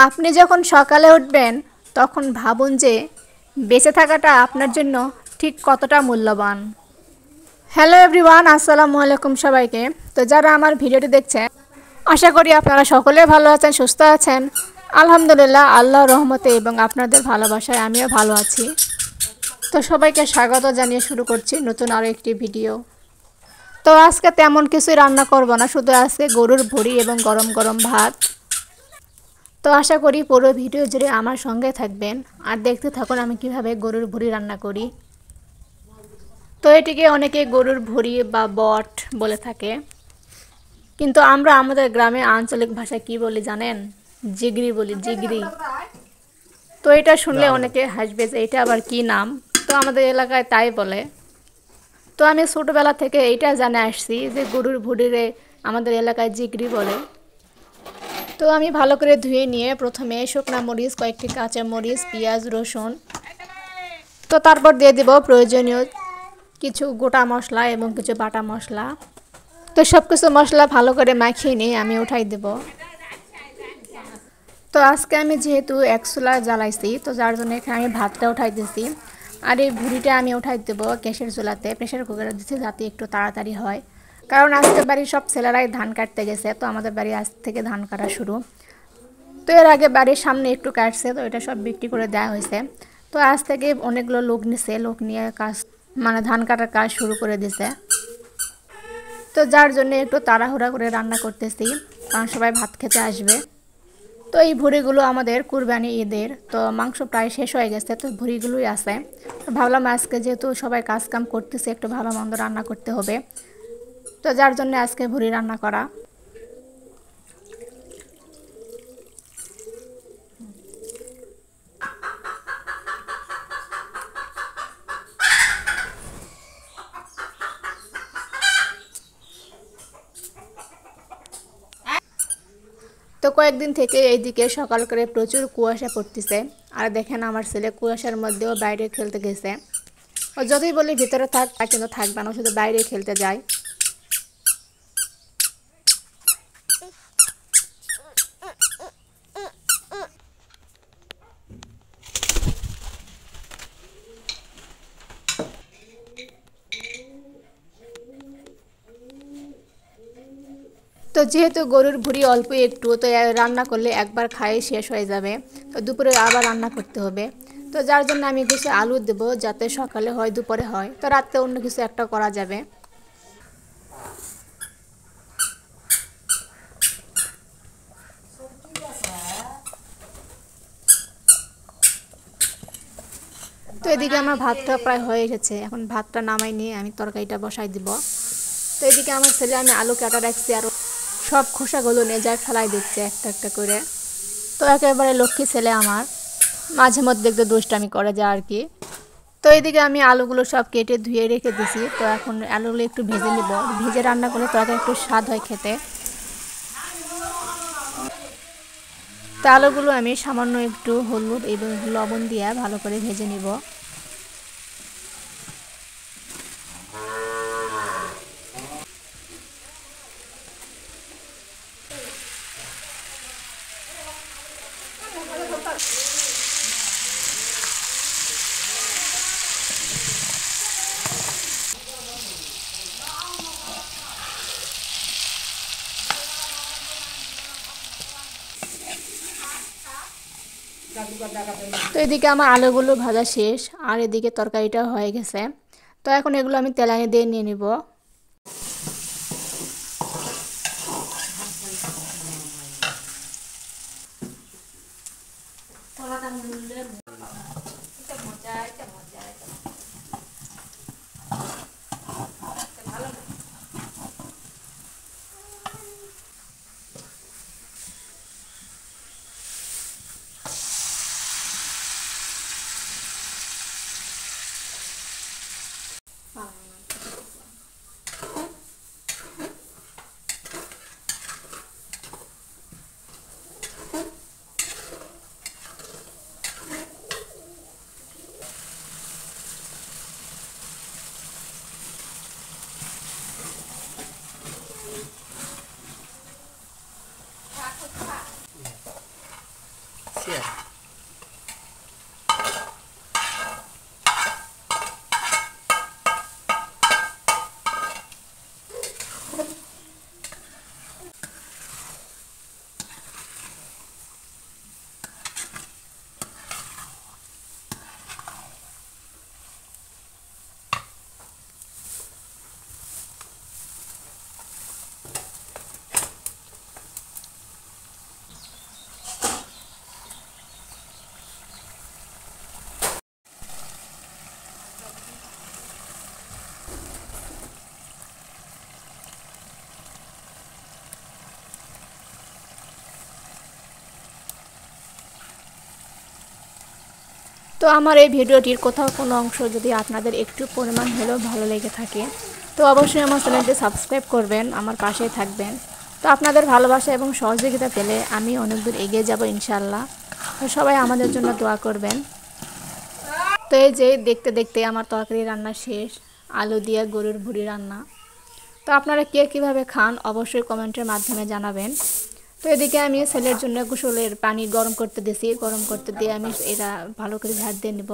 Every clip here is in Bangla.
আপনি যখন সকালে উঠবেন তখন ভাবুন যে বেঁচে থাকাটা আপনার জন্য ঠিক কতটা মূল্যবান। হ্যালো এভরিওয়ান, আসসালামু আলাইকুম সবাইকে। তো যারা আমার ভিডিওটি দেখছেন, আশা করি আপনারা সকলে ভালো আছেন, সুস্থ আছেন। আলহামদুলিল্লাহ, আল্লাহর রহমতে এবং আপনাদের ভালোবাসায় আমিও ভালো আছি। তো সবাইকে স্বাগত জানিয়ে শুরু করছি নতুন আরও একটি ভিডিও। তো আজকে তেমন কিছুই রান্না করব না, শুধু আজকে গরুর ভুঁড়ি এবং গরম গরম ভাত। তো আশা করি পুরো ভিডিও জুড়ে আমার সঙ্গে থাকবেন আর দেখতে থাকুন আমি কিভাবে গরুর ভুঁড়ি রান্না করি। তো এটিকে অনেকে গরুর ভুঁড়ি বা বট বলে থাকে, কিন্তু আমরা আমাদের গ্রামে আঞ্চলিক ভাষায় কি বলি জানেন? জিগরি বলি, জিগরি। তো এটা শুনলে অনেকে হাসবে যে এটা আবার কি নাম। তো আমাদের এলাকায় তাই বলে। তো আমি ছোটোবেলা থেকে এইটা জানে আসছি যে গরুর ভুঁড়িরে আমাদের এলাকায় জিগরি বলে। তো আমি ভালো করে ধুয়ে নিয়ে প্রথমে শুকনা মরিচ, কয়েকটি কাঁচা মরিচ, পেঁয়াজ, রসুন, তো তারপর দিয়ে দেব প্রয়োজনীয় কিছু গোটা মশলা এবং কিছু বাটা মশলা। তো সব কিছু মশলা ভালো করে মাখিয়ে নিয়ে আমি উঠাই দেব। তো আজকে আমি যেহেতু এক চুলা জ্বালাইছি, তো যার জন্য এখানে আমি ভাতটা উঠাই দিয়েছি। আর এই ভুঁড়িটা আমি উঠাই দেবো গ্যাসের চুলাতে, প্রেশার কুকারে দিচ্ছি যাতে একটু তাড়াতাড়ি হয়। কারণ আজকে বাড়ির সব ছেলেরাই ধান কাটতে গেছে, তো আমাদের বাড়ি আজ থেকে ধান কাটা শুরু। তো এর আগে বাড়ির সামনে একটু কাটছে, তো এটা সব বিক্রি করে দেওয়া হয়েছে। তো আজ থেকে অনেকগুলো লোক নিছে, লোক নিয়ে কাজ মানে ধান কাটার কাজ শুরু করে দিছে। তো যার জন্য একটু তাড়াহুড়া করে রান্না করতেছি, কারণ সবাই ভাত খেতে আসবে। তো এই ভুঁড়িগুলো আমাদের কুরবানি ঈদের, তো মাংস প্রায় শেষ হয়ে গেছে, তো ভুঁড়িগুলোই আছে। তো ভাবলাম আজকে যেহেতু সবাই কাজ কাম করতেছে, একটু ভালো মন্দ রান্না করতে হবে, তো যার জন্য আজকে ভুঁড়ি রান্না করা। তো কয়েকদিন থেকে এইদিকে সকাল করে প্রচুর কুয়াশা পড়তেছে। আর দেখেন আমার ছেলে কুয়াশার মধ্যেও বাইরে খেলতে গেছে। ও যতই বলি ভিতরে থাক, তা কিন্তু থাকবে না, শুধু বাইরে খেলতে যায়। তো যেহেতু গরুর ভুঁড়ি অল্প একটু, তো রান্না করলে একবার খাই শেষ হয়ে যাবে। তো দুপুরে আবার রান্না করতে হবে। তো যার জন্য আমি কিছু আলু দেবো, যাতে সকালে হয় দুপুরে হয়, তো রাত্রে অন্য কিছু একটা করা যাবে। তো এদিকে আমার ভাতটা প্রায় হয়ে গেছে, এখন ভাতটা নামাই নিয়ে আমি তরকারিটা বসাই দিব। তো এদিকে আমার ছেলে আমি আলু কাটা রাখছি, আর সব খোসাগুলো নিয়ে যায় ফেলাই দিচ্ছে একটা একটা করে। তো একেবারে লক্ষ্মী ছেলে আমার, মাঝে মধ্যে একটু দুষ্টামি করে যায় আর কি। তো এইদিকে আমি আলুগুলো সব কেটে ধুয়ে রেখে দিছি। তো এখন আলুগুলো একটু ভেজে নিব, ভেজে রান্না করলে তরকারি একটু স্বাদ হয় খেতে। তো আলুগুলো আমি সামান্য একটু হলুদ এবং লবণ দিয়ে ভালো করে ভেজে নিব। তো এদিকে আমার আলুগুলো ভাজা শেষ, আর এদিকে তরকারিটা হয়ে গেছে। তো এখন এগুলো আমি তেলানি দিয়ে নিয়ে নিব। দিচ্ছি আর তো আমার এই ভিডিওটির কোথাও কোনো অংশ যদি আপনাদের একটু পরিমাণ হলেও ভালো লেগে থাকে তো অবশ্যই আমার চ্যানেলটি সাবস্ক্রাইব করবেন, আমার পাশেই থাকবেন। তো আপনাদের ভালোবাসা এবং সহযোগিতা পেলে আমি অনেক দূর এগিয়ে যাব ইনশাআল্লাহ। তো সবাই আমাদের জন্য দোয়া করবেন। তো এই যে দেখতে দেখতে আমার তরকারি রান্না শেষ, আলু দিয়ে গরুর ভুঁড়ি রান্না। তো আপনারা কে কীভাবে খান অবশ্যই কমেন্টের মাধ্যমে জানাবেন। তো এদিকে আমি ছেলের জন্য গোসলের পানি গরম করতে দিয়েছি, গরম করতে দিয়ে আমি এটা ভালো করে ঝাড় দিয়ে নেব।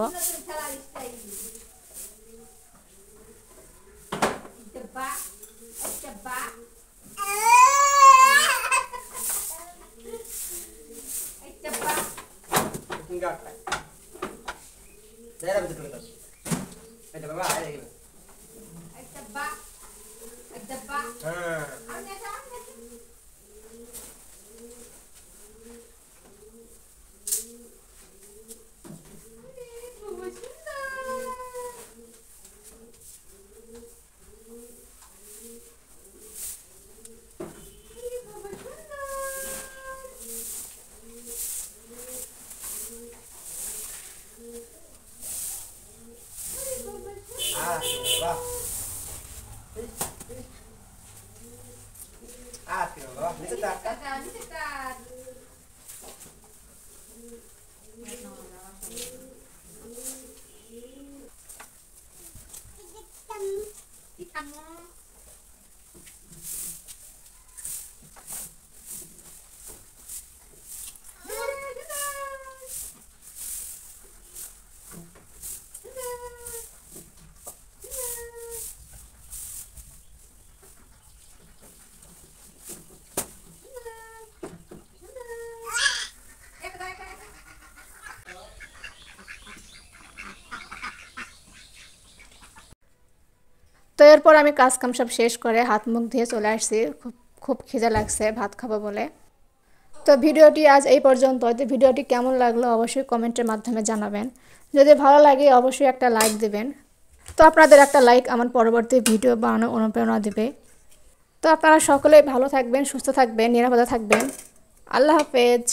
তো এরপর আমি কাজ কাম সব শেষ করে হাত মুখ ধুয়ে চলে আসছি, খুব খিদে লাগছে ভাত খাবো বলে। তো ভিডিওটি আজ এই পর্যন্ত। তো ভিডিওটি কেমন লাগলো অবশ্যই কমেন্টের মাধ্যমে জানাবেন। যদি ভালো লাগে অবশ্যই একটা লাইক দেবেন। তো আপনাদের একটা লাইক আমার পরবর্তী ভিডিও বানানোর অনুপ্রেরণা দেবে। তো আপনারা সকলেই ভালো থাকবেন, সুস্থ থাকবেন, নিরাপদে থাকবেন। আল্লাহ হাফেজ।